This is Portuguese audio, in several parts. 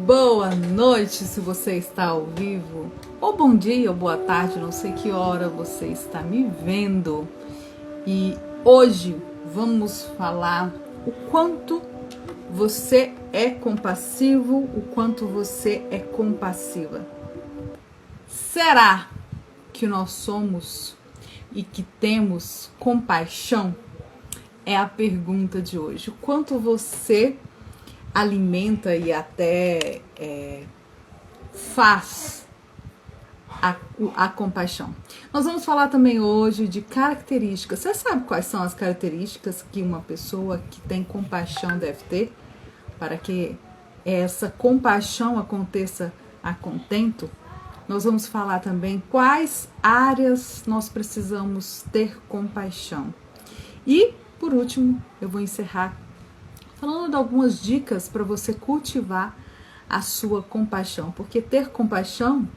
Boa noite se você está ao vivo, ou bom dia, ou boa tarde, não sei que hora você está me vendo. E hoje vamos falar o quanto você é compassivo, o quanto você é compassiva. Será que nós somos e que temos compaixão? É a pergunta de hoje. O quanto você alimenta e até faz a compaixão. Nós vamos falar também hoje de características. Você sabe quais são as características que uma pessoa que tem compaixão deve ter para que essa compaixão aconteça a contento? Nós vamos falar também quais áreas nós precisamos ter compaixão. E, por último, eu vou encerrar falando de algumas dicas para você cultivar a sua compaixão. Porque ter compaixão,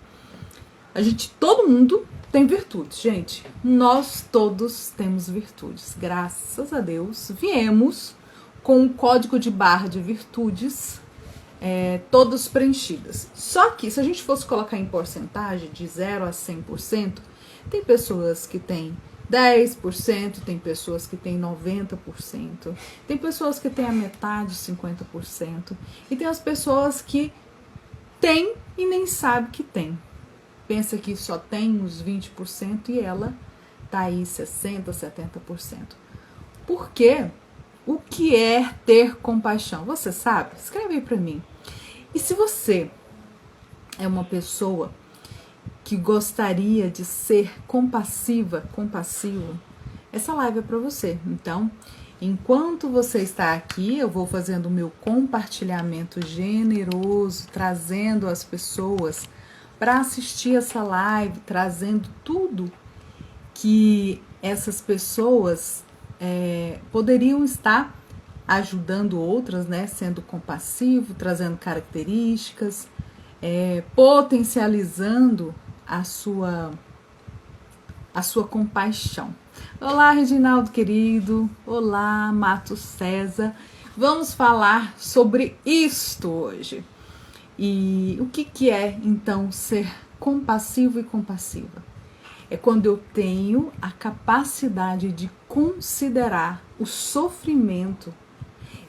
todo mundo tem virtudes, gente. Nós todos temos virtudes. Graças a Deus, viemos com um código de barra de virtudes todas preenchidas. Só que se a gente fosse colocar em porcentagem de 0 a 100%, tem pessoas que têm 10%, tem pessoas que têm 90%, tem pessoas que têm a metade, 50%, e tem as pessoas que têm e nem sabe que tem. Pensa que só tem uns 20% e ela tá aí 60%, 70%. Por quê? O que é ter compaixão? Você sabe? Escreve aí pra mim. E se você é uma pessoa que gostaria de ser compassivo, essa live é para você. Então, enquanto você está aqui, eu vou fazendo o meu compartilhamento generoso, trazendo as pessoas para assistir essa live, trazendo tudo que essas pessoas poderiam estar ajudando outras, né? Sendo compassivo, trazendo características, potencializando a sua compaixão. Olá, Reginaldo querido. Olá, Matos César. Vamos falar sobre isto hoje. E o que é, então, ser compassivo e compassiva? É quando eu tenho a capacidade de considerar o sofrimento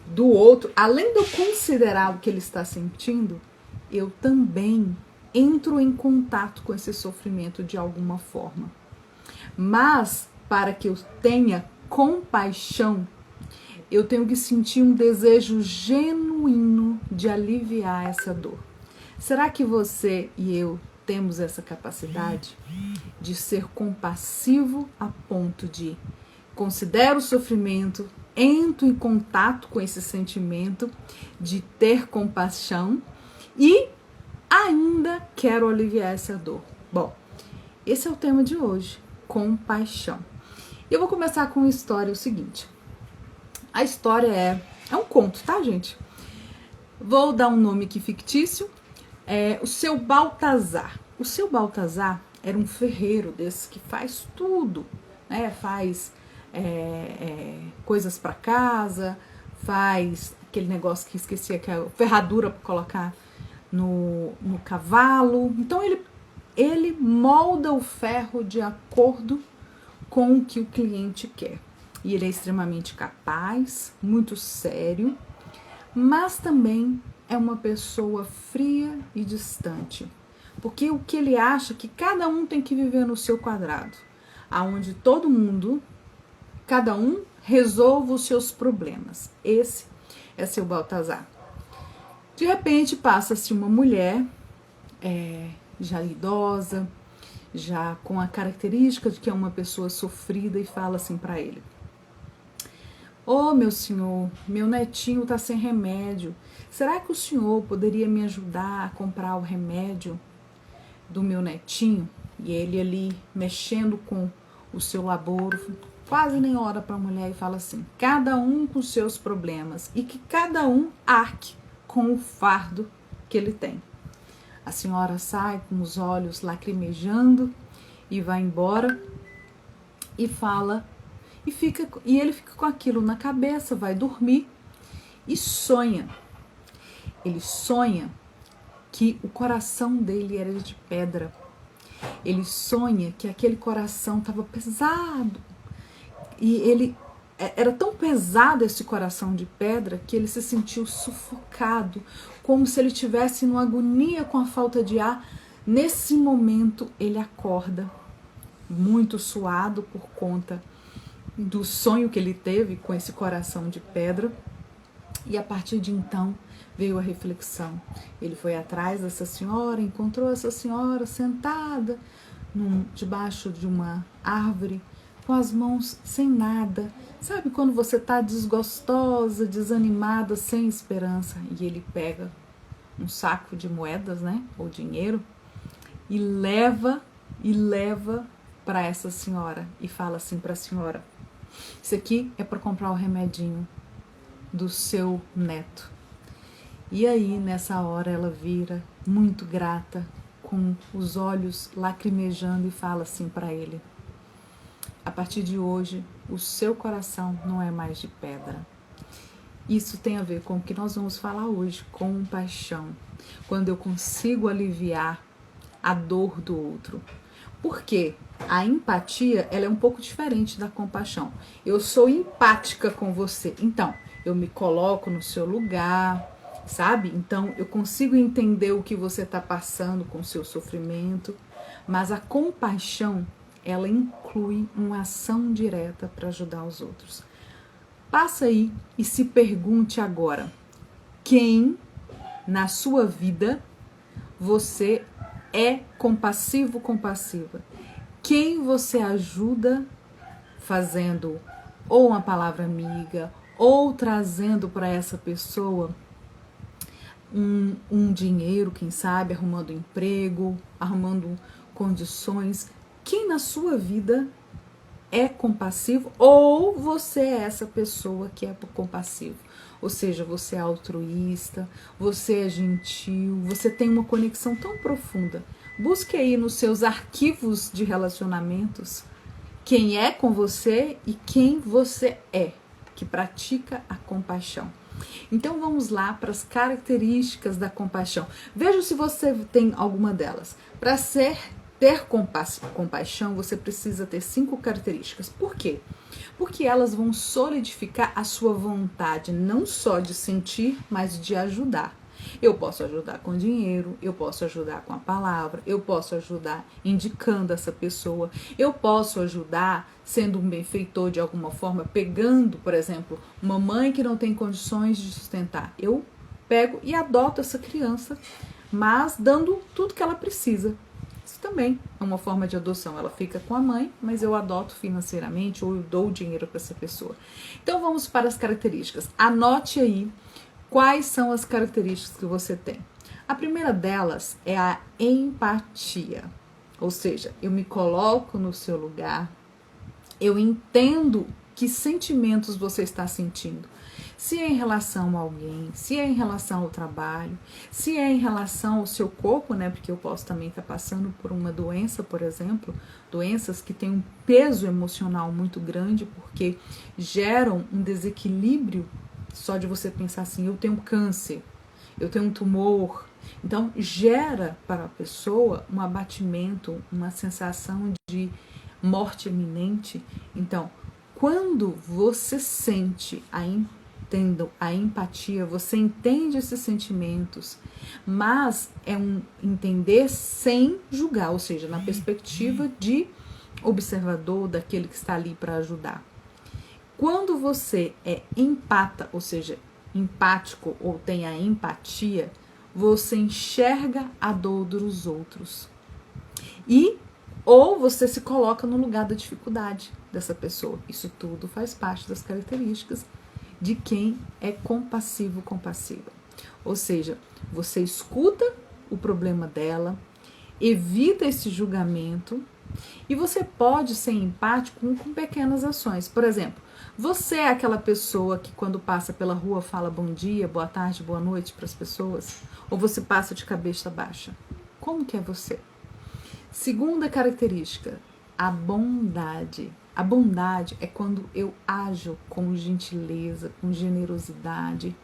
do outro, além de eu considerar o que ele está sentindo, eu também entro em contato com esse sofrimento de alguma forma. Mas, para que eu tenha compaixão, eu tenho que sentir um desejo genuíno de aliviar essa dor. Será que você e eu temos essa capacidade de ser compassivo a ponto de considerar o sofrimento, entro em contato com esse sentimento de ter compaixão e ainda quero aliviar essa dor? Bom, esse é o tema de hoje, compaixão. Eu vou começar com uma história, o seguinte. A história é um conto, tá, gente? Vou dar um nome aqui fictício. O seu Baltazar. O seu Baltazar era um ferreiro desses que faz tudo, né? Faz coisas para casa, faz aquele negócio que esqueci, que é a ferradura para colocar no cavalo. Então ele molda o ferro de acordo com o que o cliente quer. E ele é extremamente capaz, muito sério, mas também é uma pessoa fria e distante. Porque o que ele acha é que cada um tem que viver no seu quadrado, aonde todo mundo, cada um resolve os seus problemas. Esse é seu Baltazar. De repente passa-se uma mulher já idosa, já com a característica de que é uma pessoa sofrida, e fala assim para ele: "Ô, meu senhor, meu netinho tá sem remédio. Será que o senhor poderia me ajudar a comprar o remédio do meu netinho?" E ele ali mexendo com o seu laboro, quase nem olha para a mulher e fala assim: "Cada um com seus problemas e que cada um arque com o fardo que ele tem." A senhora sai com os olhos lacrimejando e vai embora e fala, e ele fica com aquilo na cabeça, vai dormir e sonha. Ele sonha que o coração dele era de pedra. Ele sonha que aquele coração estava pesado. E ele era tão pesado esse coração de pedra que ele se sentiu sufocado, como se ele tivesse numa agonia com a falta de ar. Nesse momento ele acorda, muito suado por conta do sonho que ele teve com esse coração de pedra. E a partir de então veio a reflexão. Ele foi atrás dessa senhora, encontrou essa senhora sentada debaixo de uma árvore, com as mãos sem nada. Sabe quando você está desgostosa, desanimada, sem esperança? E ele pega um saco de moedas, né, ou dinheiro, e leva para essa senhora e fala assim para a senhora: isso aqui é para comprar o remedinho do seu neto. E aí nessa hora ela vira muito grata, com os olhos lacrimejando, e fala assim para ele: a partir de hoje o seu coração não é mais de pedra. Isso tem a ver com o que nós vamos falar hoje, compaixão. Quando eu consigo aliviar a dor do outro. Porque a empatia, ela é um pouco diferente da compaixão. Eu sou empática com você, então eu me coloco no seu lugar, sabe? Então eu consigo entender o que você está passando com o seu sofrimento. Mas a compaixão, ela inclui uma ação direta para ajudar os outros. Passa aí e se pergunte agora: quem na sua vida você é compassivo, compassiva? Quem você ajuda fazendo ou uma palavra amiga, ou trazendo para essa pessoa um dinheiro, quem sabe, arrumando emprego, arrumando condições? Quem na sua vida é compassivo, ou você é essa pessoa que é compassivo? Ou seja, você é altruísta, você é gentil, você tem uma conexão tão profunda. Busque aí nos seus arquivos de relacionamentos quem é com você e quem você é, que pratica a compaixão. Então vamos lá para as características da compaixão. Veja se você tem alguma delas. Para ter compaixão, você precisa ter 5 características. Por quê? Porque elas vão solidificar a sua vontade, não só de sentir, mas de ajudar. Eu posso ajudar com dinheiro, eu posso ajudar com a palavra, eu posso ajudar indicando essa pessoa, eu posso ajudar sendo um benfeitor de alguma forma, pegando, por exemplo, uma mãe que não tem condições de sustentar. Eu pego e adoto essa criança, mas dando tudo que ela precisa. Isso também é uma forma de adoção. Ela fica com a mãe, mas eu adoto financeiramente ou eu dou dinheiro para essa pessoa. Então vamos para as características. Anote aí quais são as características que você tem. A primeira delas é a empatia. Ou seja, eu me coloco no seu lugar, eu entendo que sentimentos você está sentindo. Se é em relação a alguém, se é em relação ao trabalho, se é em relação ao seu corpo, né? Porque eu posso também estar passando por uma doença, por exemplo, doenças que têm um peso emocional muito grande, porque geram um desequilíbrio só de você pensar assim: eu tenho câncer, eu tenho um tumor. Então, gera para a pessoa um abatimento, uma sensação de morte iminente. Então, quando você sente a empatia, você entende esses sentimentos, mas é um entender sem julgar, ou seja, na perspectiva de observador, daquele que está ali para ajudar. Quando você é empata, ou seja, empático ou tem a empatia, você enxerga a dor dos outros. Ou você se coloca no lugar da dificuldade dessa pessoa. Isso tudo faz parte das características de quem é compassivo, compassiva. Ou seja, você escuta o problema dela, evita esse julgamento, e você pode ser empático com pequenas ações. Por exemplo, você é aquela pessoa que quando passa pela rua fala bom dia, boa tarde, boa noite para as pessoas? Ou você passa de cabeça baixa? Como que é você? Segunda característica, a bondade. A bondade é quando eu ajo com gentileza, com generosidade.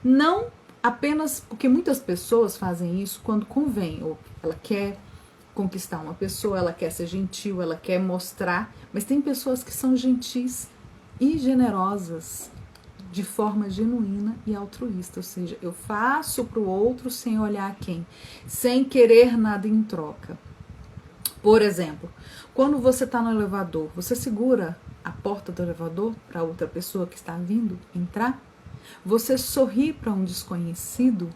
Não apenas porque muitas pessoas fazem isso quando convém, ou ela quer conquistar uma pessoa, ela quer ser gentil, ela quer mostrar, mas tem pessoas que são gentis e generosas de forma genuína e altruísta, ou seja, eu faço para o outro sem olhar quem, sem querer nada em troca. Por exemplo, quando você está no elevador, você segura a porta do elevador para outra pessoa que está vindo entrar? Você sorri para um desconhecido?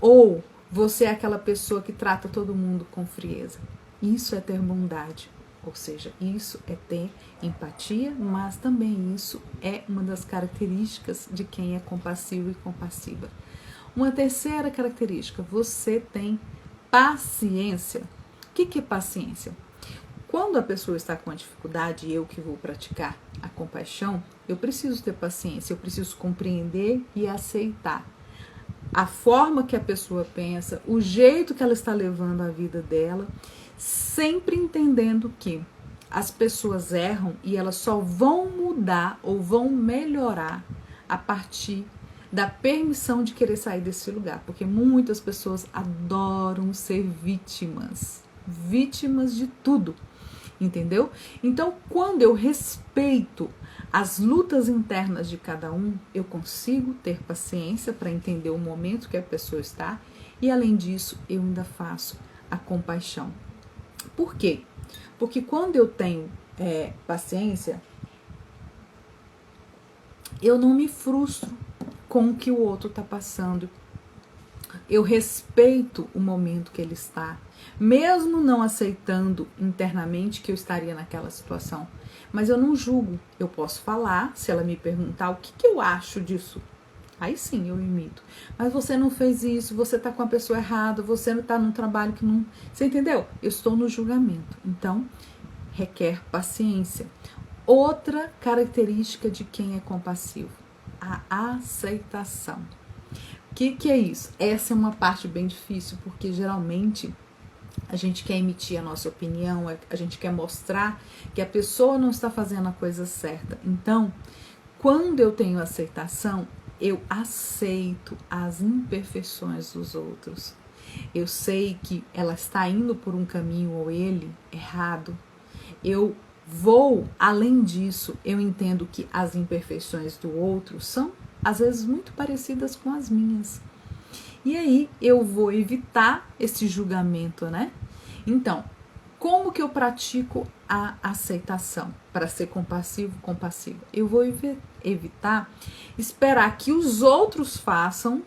Ou você é aquela pessoa que trata todo mundo com frieza? Isso é ter bondade. Ou seja, isso é ter empatia, mas também isso é uma das características de quem é compassivo e compassiva. Uma terceira característica, você tem paciência. O que é paciência? Quando a pessoa está com uma dificuldade e eu que vou praticar a compaixão, eu preciso ter paciência, eu preciso compreender e aceitar a forma que a pessoa pensa, o jeito que ela está levando a vida dela, sempre entendendo que as pessoas erram e elas só vão mudar ou vão melhorar a partir da permissão de querer sair desse lugar, porque muitas pessoas adoram ser vítimas de tudo, entendeu? Então, quando eu respeito as lutas internas de cada um, eu consigo ter paciência para entender o momento que a pessoa está e, além disso, eu ainda faço a compaixão. Por quê? Porque quando eu tenho paciência, eu não me frustro com o que o outro está passando. Eu respeito o momento que ele está, mesmo não aceitando internamente que eu estaria naquela situação. Mas eu não julgo. Eu posso falar, se ela me perguntar o que eu acho disso. Aí sim eu imito. Mas você não fez isso, você está com a pessoa errada, você não está num trabalho que não... Você entendeu? Eu estou no julgamento. Então, requer paciência. Outra característica de quem é compassivo, a aceitação. O que é isso? Essa é uma parte bem difícil, porque geralmente a gente quer emitir a nossa opinião, a gente quer mostrar que a pessoa não está fazendo a coisa certa. Então, quando eu tenho aceitação, eu aceito as imperfeições dos outros. Eu sei que ela está indo por um caminho ou ele errado. Eu vou além disso, eu entendo que as imperfeições do outro são às vezes muito parecidas com as minhas. E aí eu vou evitar esse julgamento, né? Então, como que eu pratico a aceitação para ser compassivo? Eu vou evitar esperar que os outros façam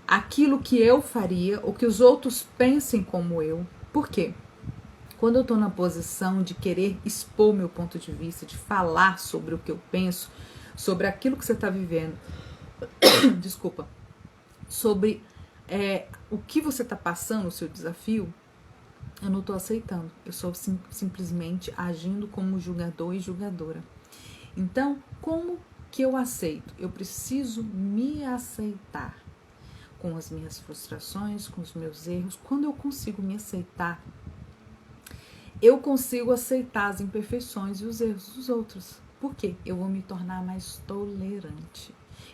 aquilo que eu faria ou que os outros pensem como eu. Por quê? Quando eu estou na posição de querer expor meu ponto de vista, de falar sobre o que eu penso, sobre aquilo que você está vivendo, desculpa, sobre o que você está passando, o seu desafio, eu não estou aceitando. Eu sou simplesmente agindo como julgador e julgadora. Então, como que eu aceito? Eu preciso me aceitar com as minhas frustrações, com os meus erros. Quando eu consigo me aceitar, eu consigo aceitar as imperfeições e os erros dos outros. Por quê? Eu vou me tornar mais tolerante.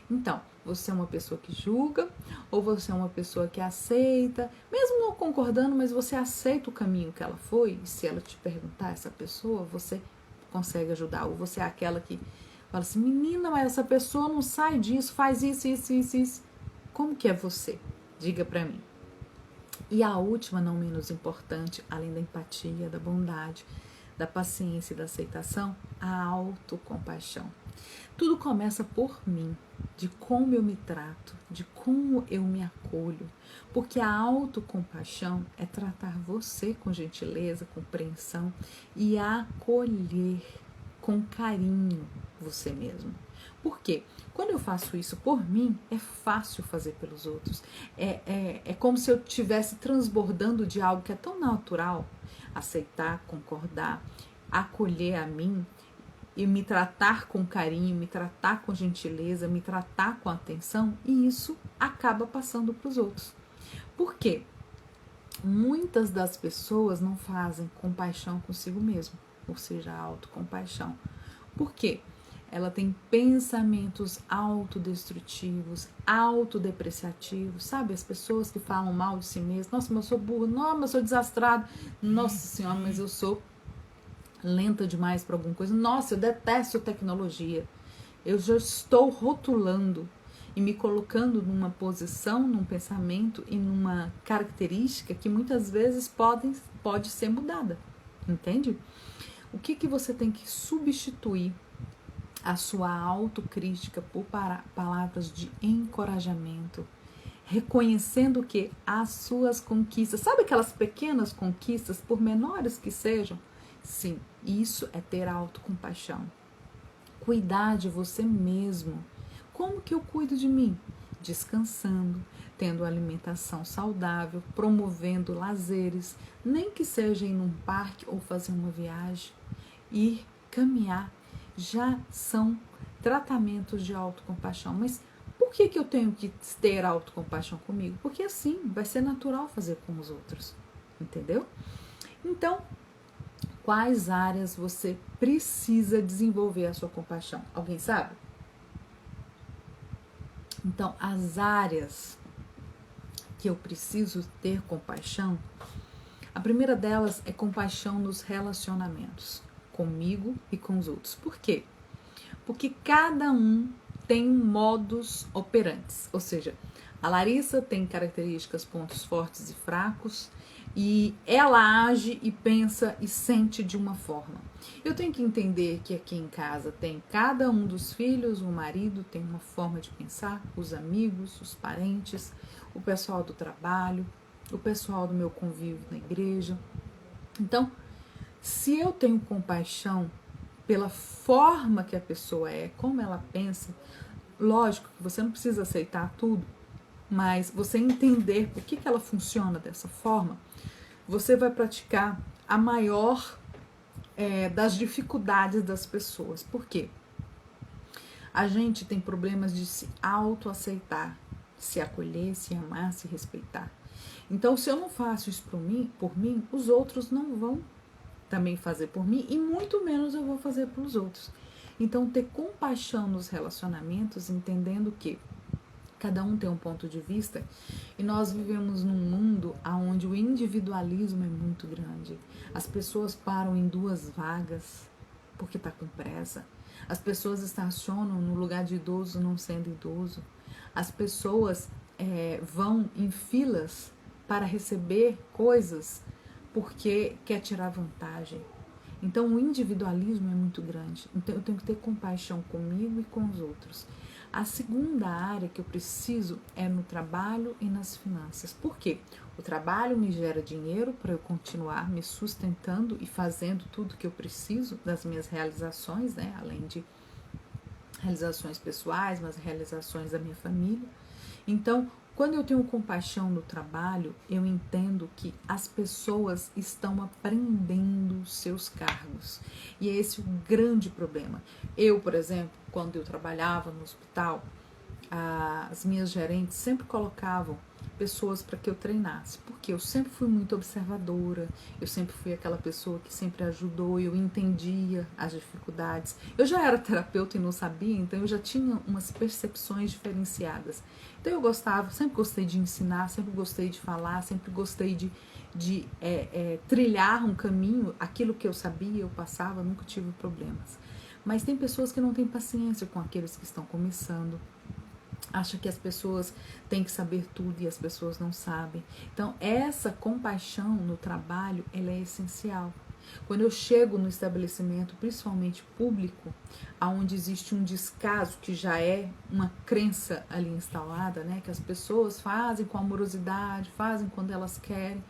Então, você é uma pessoa que julga ou você é uma pessoa que aceita, mesmo não concordando, mas você aceita o caminho que ela foi, e se ela te perguntar, essa pessoa, você consegue ajudar. Ou você é aquela que fala assim, menina, mas essa pessoa não sai disso, faz isso, isso, isso, isso. Como que é você? Diga pra mim. E a última, não menos importante, além da empatia, da bondade, da paciência e da aceitação, a autocompaixão. Tudo começa por mim, de como eu me trato, de como eu me acolho, porque a autocompaixão é tratar você com gentileza, compreensão e acolher com carinho você mesmo. Por quê? Quando eu faço isso por mim, é fácil fazer pelos outros. É como se eu estivesse transbordando de algo que é tão natural, aceitar, concordar, acolher a mim, e me tratar com carinho, me tratar com gentileza, me tratar com atenção, e isso acaba passando para os outros. Por quê? Muitas das pessoas não fazem compaixão consigo mesmo, ou seja, a autocompaixão. Por quê? ela tem pensamentos autodestrutivos, autodepreciativos, sabe? As pessoas que falam mal de si mesmas, nossa, mas eu sou burro, nossa, mas eu sou desastrado, nossa senhora, mas eu sou lenta demais para alguma coisa, nossa, eu detesto tecnologia. Eu já estou rotulando e me colocando numa posição, num pensamento e numa característica que muitas vezes pode ser mudada, entende? O que você tem que substituir a sua autocrítica por palavras de encorajamento, reconhecendo que as suas conquistas, sabe aquelas pequenas conquistas, por menores que sejam? Sim, isso é ter autocompaixão. Cuidar de você mesmo. Como que eu cuido de mim? Descansando, tendo alimentação saudável, promovendo lazeres, nem que seja ir num parque ou fazer uma viagem, ir caminhar, já são tratamentos de autocompaixão. Mas por que eu tenho que ter autocompaixão comigo? Porque assim vai ser natural fazer com os outros, entendeu? Então, quais áreas você precisa desenvolver a sua compaixão? Alguém sabe? Então, as áreas que eu preciso ter compaixão, a primeira delas é compaixão nos relacionamentos, comigo e com os outros. Por quê? Porque cada um tem modus operantes, ou seja, a Larissa tem características, pontos fortes e fracos, e ela age e pensa e sente de uma forma. Eu tenho que entender que aqui em casa tem cada um dos filhos, o marido tem uma forma de pensar, os amigos, os parentes, o pessoal do trabalho, o pessoal do meu convívio na igreja. Então, se eu tenho compaixão pela forma que a pessoa é, como ela pensa, lógico que você não precisa aceitar tudo, mas você entender por que ela funciona dessa forma, você vai praticar a maior das dificuldades das pessoas. Por quê? A gente tem problemas de se autoaceitar, se acolher, se amar, se respeitar. Então, se eu não faço isso por mim, os outros não vão também fazer por mim e muito menos eu vou fazer pelos outros. Então, ter compaixão nos relacionamentos, entendendo que cada um tem um ponto de vista e nós vivemos num mundo onde o individualismo é muito grande. As pessoas param em 2 vagas porque está com pressa. As pessoas estacionam no lugar de idoso não sendo idoso. As pessoas vão em filas para receber coisas porque quer tirar vantagem. Então o individualismo é muito grande. Então eu tenho que ter compaixão comigo e com os outros. A segunda área que eu preciso é no trabalho e nas finanças. Por quê? O trabalho me gera dinheiro para eu continuar me sustentando e fazendo tudo que eu preciso das minhas realizações, né? Além de realizações pessoais, mas realizações da minha família. Então, quando eu tenho compaixão no trabalho, eu entendo que as pessoas estão aprendendo seus cargos. E é esse o grande problema. Eu, por exemplo, quando eu trabalhava no hospital, as minhas gerentes sempre colocavam pessoas para que eu treinasse, porque eu sempre fui muito observadora, eu sempre fui aquela pessoa que sempre ajudou, eu entendia as dificuldades. Eu já era terapeuta e não sabia, então eu já tinha umas percepções diferenciadas. Então eu gostava, sempre gostei de ensinar, sempre gostei de falar, sempre gostei de trilhar um caminho, aquilo que eu sabia, eu passava, nunca tive problemas. Mas tem pessoas que não têm paciência com aqueles que estão começando, acha que as pessoas têm que saber tudo e as pessoas não sabem. Então, essa compaixão no trabalho, ela é essencial. Quando eu chego no estabelecimento, principalmente público, onde existe um descaso, que já é uma crença ali instalada, né, que as pessoas fazem com amorosidade, fazem quando elas querem,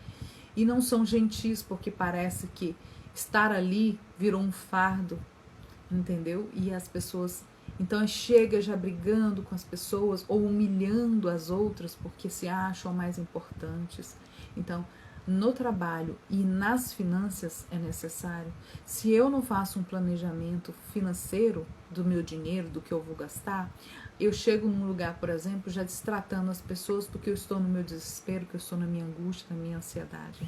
e não são gentis, porque parece que estar ali virou um fardo, entendeu? E as pessoas... Então chega já brigando com as pessoas ou humilhando as outras porque se acham mais importantes. Então, no trabalho e nas finanças é necessário. Se eu não faço um planejamento financeiro do meu dinheiro, do que eu vou gastar, eu chego num lugar, por exemplo, já destratando as pessoas porque eu estou no meu desespero, que eu estou na minha angústia, na minha ansiedade.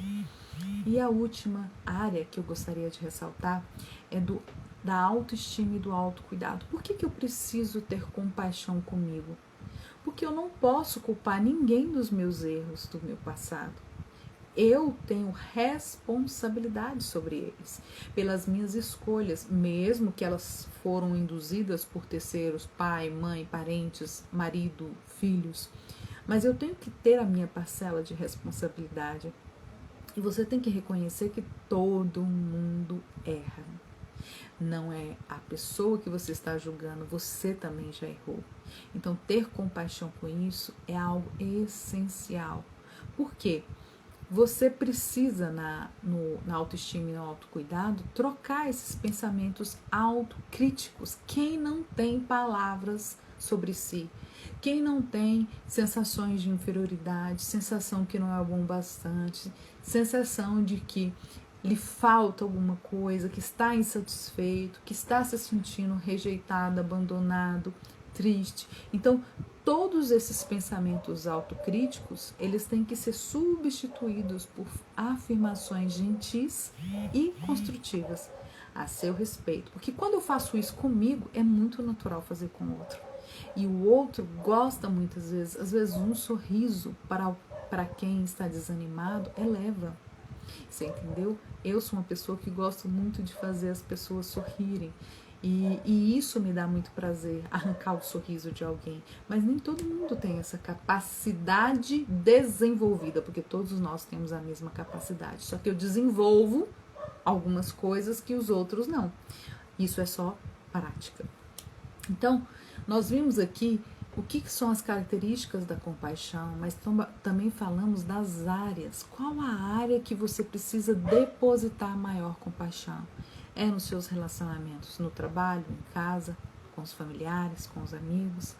E a última área que eu gostaria de ressaltar é do da autoestima e do autocuidado. Por que eu preciso ter compaixão comigo? Porque eu não posso culpar ninguém dos meus erros do meu passado. Eu tenho responsabilidade sobre eles, pelas minhas escolhas, mesmo que elas foram induzidas por terceiros, pai, mãe, parentes, marido, filhos. Mas eu tenho que ter a minha parcela de responsabilidade. E você tem que reconhecer que todo mundo erra. Não é a pessoa que você está julgando, você também já errou. Então, ter compaixão com isso é algo essencial. Por quê? Você precisa, na autoestima e no autocuidado, trocar esses pensamentos autocríticos. Quem não tem palavras sobre si? Quem não tem sensações de inferioridade, sensação que não é bom bastante, sensação de que lhe falta alguma coisa, que está insatisfeito, que está se sentindo rejeitado, abandonado, triste. Então, todos esses pensamentos autocríticos, eles têm que ser substituídos por afirmações gentis e construtivas a seu respeito. Porque quando eu faço isso comigo, é muito natural fazer com o outro. E o outro gosta muitas vezes, às vezes um sorriso para quem está desanimado eleva. Você entendeu? Eu sou uma pessoa que gosto muito de fazer as pessoas sorrirem. E isso me dá muito prazer, arrancar o sorriso de alguém. Mas nem todo mundo tem essa capacidade desenvolvida, porque todos nós temos a mesma capacidade. Só que eu desenvolvo algumas coisas que os outros não. Isso é só prática. Então, nós vimos aqui o que são as características da compaixão, mas também falamos das áreas. Qual a área que você precisa depositar maior compaixão? É nos seus relacionamentos, no trabalho, em casa, com os familiares, com os amigos?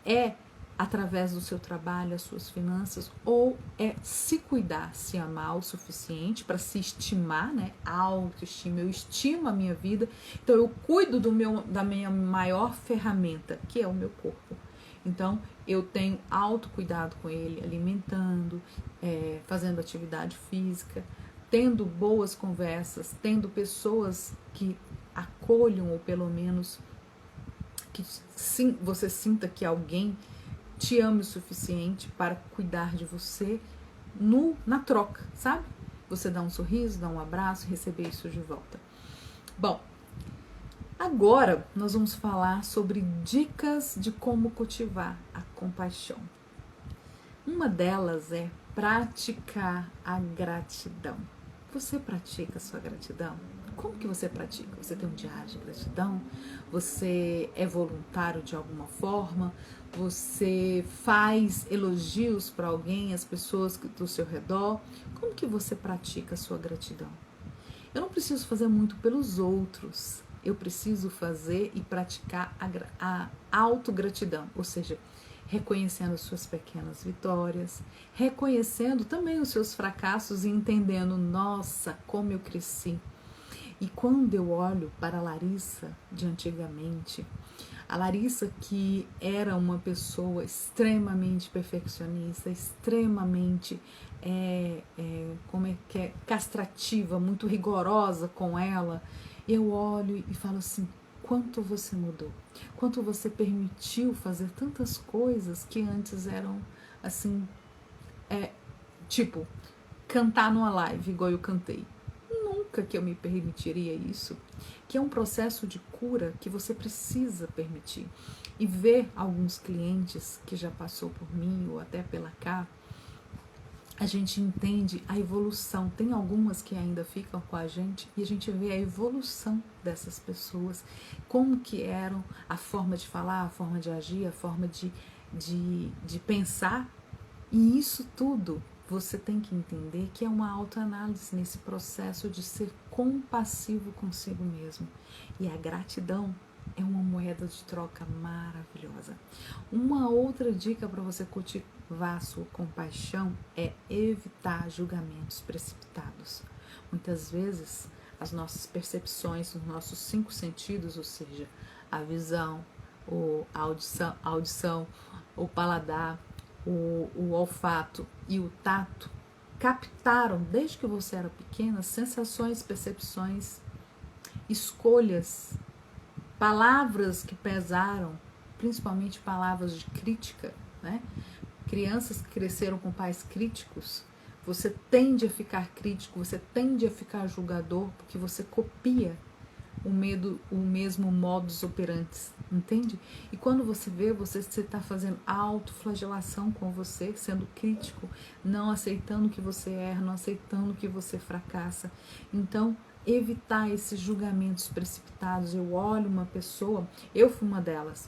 É através do seu trabalho, as suas finanças? Ou é se cuidar, se amar o suficiente para se estimar, né? A autoestima, eu estimo a minha vida, então eu cuido da minha maior ferramenta, que é o meu corpo. Então, eu tenho autocuidado com ele, alimentando, fazendo atividade física, tendo boas conversas, tendo pessoas que acolham, ou pelo menos que sim, você sinta que alguém te ama o suficiente para cuidar de você na troca, sabe? Você dá um sorriso, dá um abraço, receber isso de volta. Bom, agora nós vamos falar sobre dicas de como cultivar a compaixão. Uma delas é praticar a gratidão. Você pratica a sua gratidão? Como que você pratica? Você tem um diário de gratidão? Você é voluntário de alguma forma? Você faz elogios para alguém, as pessoas do seu redor? Como que você pratica a sua gratidão? Eu não preciso fazer muito pelos outros. Eu preciso fazer e praticar a autogratidão, ou seja, reconhecendo as suas pequenas vitórias, reconhecendo também os seus fracassos e entendendo, nossa, como eu cresci. E quando eu olho para a Larissa de antigamente, a Larissa que era uma pessoa extremamente perfeccionista, extremamente castrativa, muito rigorosa com ela, eu olho e falo assim, quanto você mudou, quanto você permitiu fazer tantas coisas que antes eram assim, tipo, cantar numa live igual eu cantei. Nunca que eu me permitiria isso, que é um processo de cura que você precisa permitir. E ver alguns clientes que já passou por mim ou até pela cá, a gente entende a evolução. Tem algumas que ainda ficam com a gente e a gente vê a evolução dessas pessoas, como que eram, a forma de falar, a forma de agir, a forma de pensar. E isso tudo você tem que entender que é uma autoanálise nesse processo de ser compassivo consigo mesmo. E a gratidão é uma moeda de troca maravilhosa. Uma outra dica para você cultivar a sua compaixão é evitar julgamentos precipitados. Muitas vezes as nossas percepções, os nossos 5 sentidos, ou seja, a visão, a audição, o paladar, o olfato e o tato captaram, desde que você era pequena, sensações, percepções, escolhas palavras que pesaram, principalmente palavras de crítica, né? Crianças que cresceram com pais críticos, você tende a ficar crítico, você tende a ficar julgador, porque você copia o mesmo modus operandi, entende? E quando você vê, você está fazendo autoflagelação com você, sendo crítico, não aceitando que você erra, não aceitando que você fracassa. Então, evitar esses julgamentos precipitados. Eu olho uma pessoa, eu fui uma delas.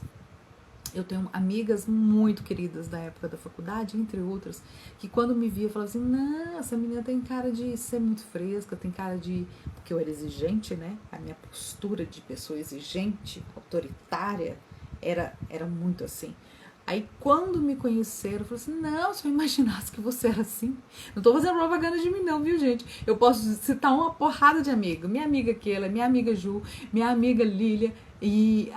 Eu tenho amigas muito queridas da época da faculdade, entre outras, que quando me via, falavam assim, não, essa menina tem cara de ser muito fresca, tem cara de... Porque eu era exigente, né? A minha postura de pessoa exigente, autoritária, era muito assim. Aí quando me conheceram, eu falei assim, não, se eu imaginasse que você era assim. Não tô fazendo propaganda de mim não, viu, gente? Eu posso citar uma porrada de amiga. Minha amiga Keila, minha amiga Ju, minha amiga Lília e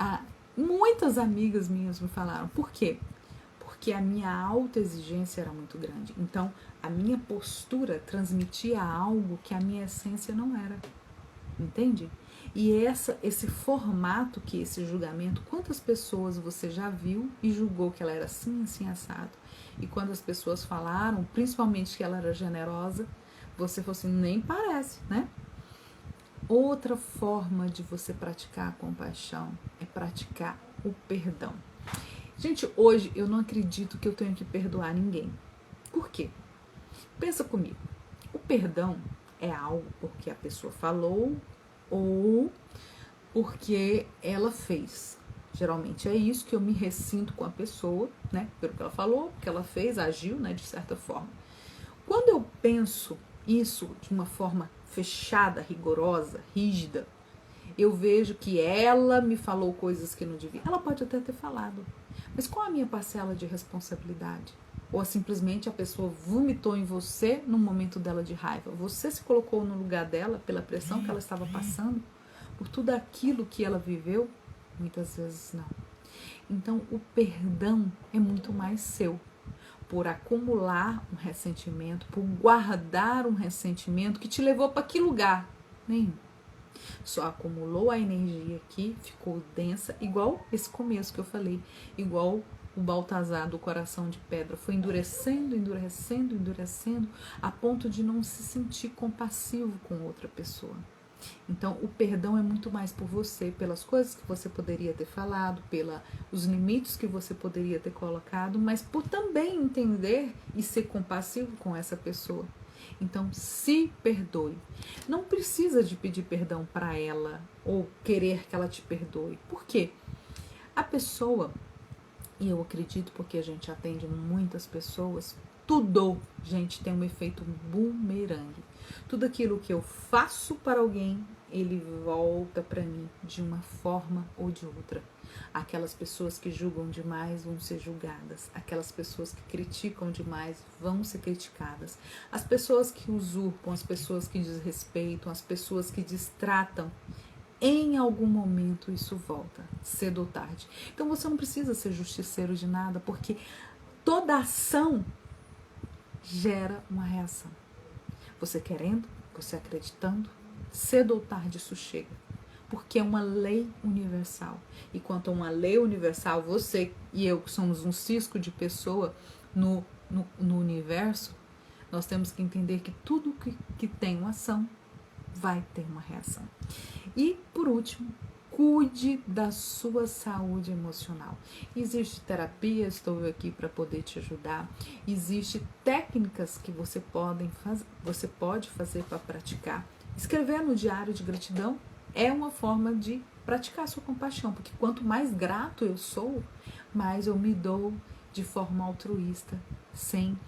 muitas amigas minhas me falaram. Por quê? Porque a minha autoexigência era muito grande. Então, a minha postura transmitia algo que a minha essência não era. Entende? E esse formato, que esse julgamento, quantas pessoas você já viu e julgou que ela era assim, assim, assado? E quando as pessoas falaram, principalmente que ela era generosa, você falou assim, nem parece, né? Outra forma de você praticar a compaixão é praticar o perdão. Gente, hoje eu não acredito que eu tenho que perdoar ninguém. Por quê? Pensa comigo. O perdão é algo porque a pessoa falou ou porque ela fez. Geralmente é isso que eu me ressinto com a pessoa, né? Pelo que ela falou, porque ela fez, agiu, né? De certa forma. Quando eu penso isso de uma forma fechada, rigorosa, rígida, eu vejo que ela me falou coisas que não devia. Ela pode até ter falado, mas qual a minha parcela de responsabilidade? Ou simplesmente a pessoa vomitou em você no momento dela de raiva. Você se colocou no lugar dela pela pressão que ela estava passando, por tudo aquilo que ela viveu? Muitas vezes não. Então o perdão é muito mais seu. Por acumular um ressentimento, por guardar um ressentimento que te levou para que lugar? Nenhum. Só acumulou a energia aqui, ficou densa, igual esse começo que eu falei, igual o Baltazar do coração de pedra, foi endurecendo, endurecendo, endurecendo, a ponto de não se sentir compassivo com outra pessoa. Então, o perdão é muito mais por você, pelas coisas que você poderia ter falado, pelos limites que você poderia ter colocado, mas por também entender e ser compassivo com essa pessoa. Então, se perdoe. Não precisa de pedir perdão para ela ou querer que ela te perdoe. Por quê? A pessoa, e eu acredito porque a gente atende muitas pessoas, tudo, gente, tem um efeito bumerangue. Tudo aquilo que eu faço para alguém, ele volta para mim de uma forma ou de outra. Aquelas pessoas que julgam demais vão ser julgadas. Aquelas pessoas que criticam demais vão ser criticadas. As pessoas que usurpam, as pessoas que desrespeitam, as pessoas que distratam, em algum momento isso volta, cedo ou tarde. Então você não precisa ser justiceiro de nada, porque toda ação gera uma reação. Você querendo, você acreditando, cedo ou tarde isso chega. Porque é uma lei universal. E quanto a uma lei universal, você e eu, que somos um cisco de pessoa no universo, nós temos que entender que tudo que tem uma ação vai ter uma reação. E, por último, cuide da sua saúde emocional. Existe terapia, estou aqui para poder te ajudar. Existem técnicas que você pode fazer para praticar. Escrever no diário de gratidão é uma forma de praticar a sua compaixão, porque quanto mais grato eu sou, mais eu me dou de forma altruísta, sem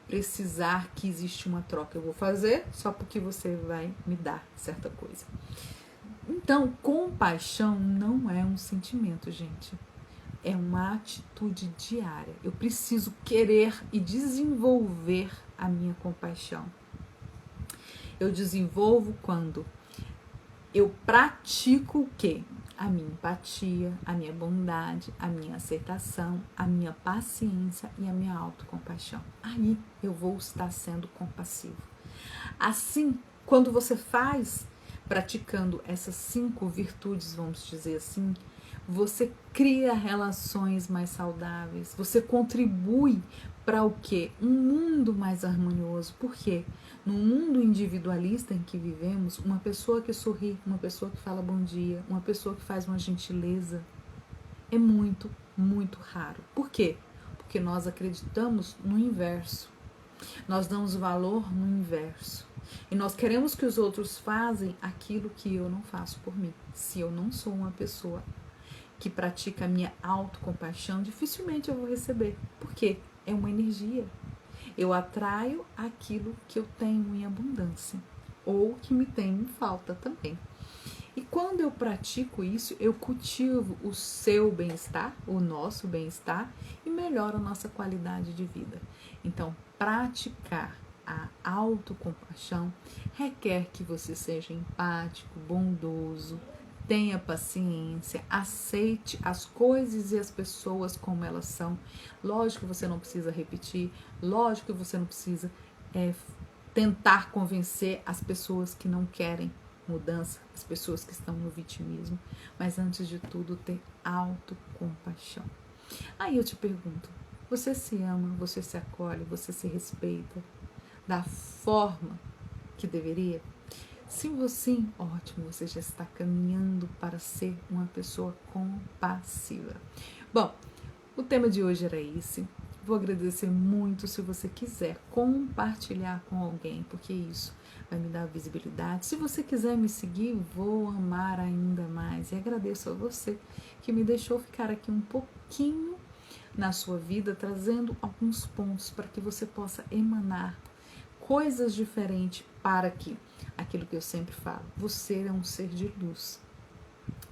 precisar que existe uma troca. Eu vou fazer só porque você vai me dar certa coisa. Então, compaixão não é um sentimento, gente. É uma atitude diária. Eu preciso querer e desenvolver a minha compaixão. Eu desenvolvo quando eu pratico o quê? A minha empatia, a minha bondade, a minha aceitação, a minha paciência e a minha autocompaixão. Aí eu vou estar sendo compassivo. Assim, quando você faz, praticando essas 5 virtudes, vamos dizer assim, você cria relações mais saudáveis, você contribui para o quê? Um mundo mais harmonioso. Por quê? No mundo individualista em que vivemos, uma pessoa que sorri, uma pessoa que fala bom dia, uma pessoa que faz uma gentileza, é muito, muito raro. Por quê? Porque nós acreditamos no inverso. Nós damos valor no inverso. E nós queremos que os outros façam aquilo que eu não faço por mim. Se eu não sou uma pessoa que pratica a minha autocompaixão, dificilmente eu vou receber. Por quê? É uma energia. Eu atraio aquilo que eu tenho em abundância ou que me tem em falta também. E quando eu pratico isso, eu cultivo o seu bem-estar, o nosso bem-estar e melhoro a nossa qualidade de vida. Então, praticar a autocompaixão requer que você seja empático, bondoso, tenha paciência, aceite as coisas e as pessoas como elas são. Lógico que você não precisa repetir, lógico que você não precisa tentar convencer as pessoas que não querem mudança, as pessoas que estão no vitimismo, mas antes de tudo ter autocompaixão. Aí eu te pergunto, você se ama, você se acolhe, você se respeita da forma que deveria? Se sim, ótimo, você já está caminhando para ser uma pessoa compassiva. Bom, o tema de hoje era esse. Vou agradecer muito se você quiser compartilhar com alguém, porque isso vai me dar visibilidade. Se você quiser me seguir, vou amar ainda mais. E agradeço a você que me deixou ficar aqui um pouquinho na sua vida, trazendo alguns pontos para que você possa emanar coisas diferentes para que, aquilo que eu sempre falo, você é um ser de luz.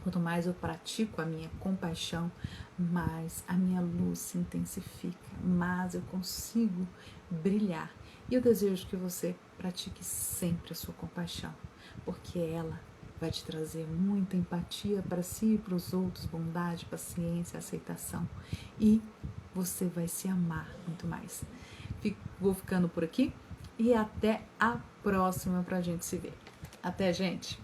Quanto mais eu pratico a minha compaixão, mais a minha luz se intensifica, mais eu consigo brilhar. E eu desejo que você pratique sempre a sua compaixão, porque ela vai te trazer muita empatia para si e para os outros, bondade, paciência, aceitação. E você vai se amar muito mais. Vou ficando por aqui e até a próxima para a gente se ver. Até, gente!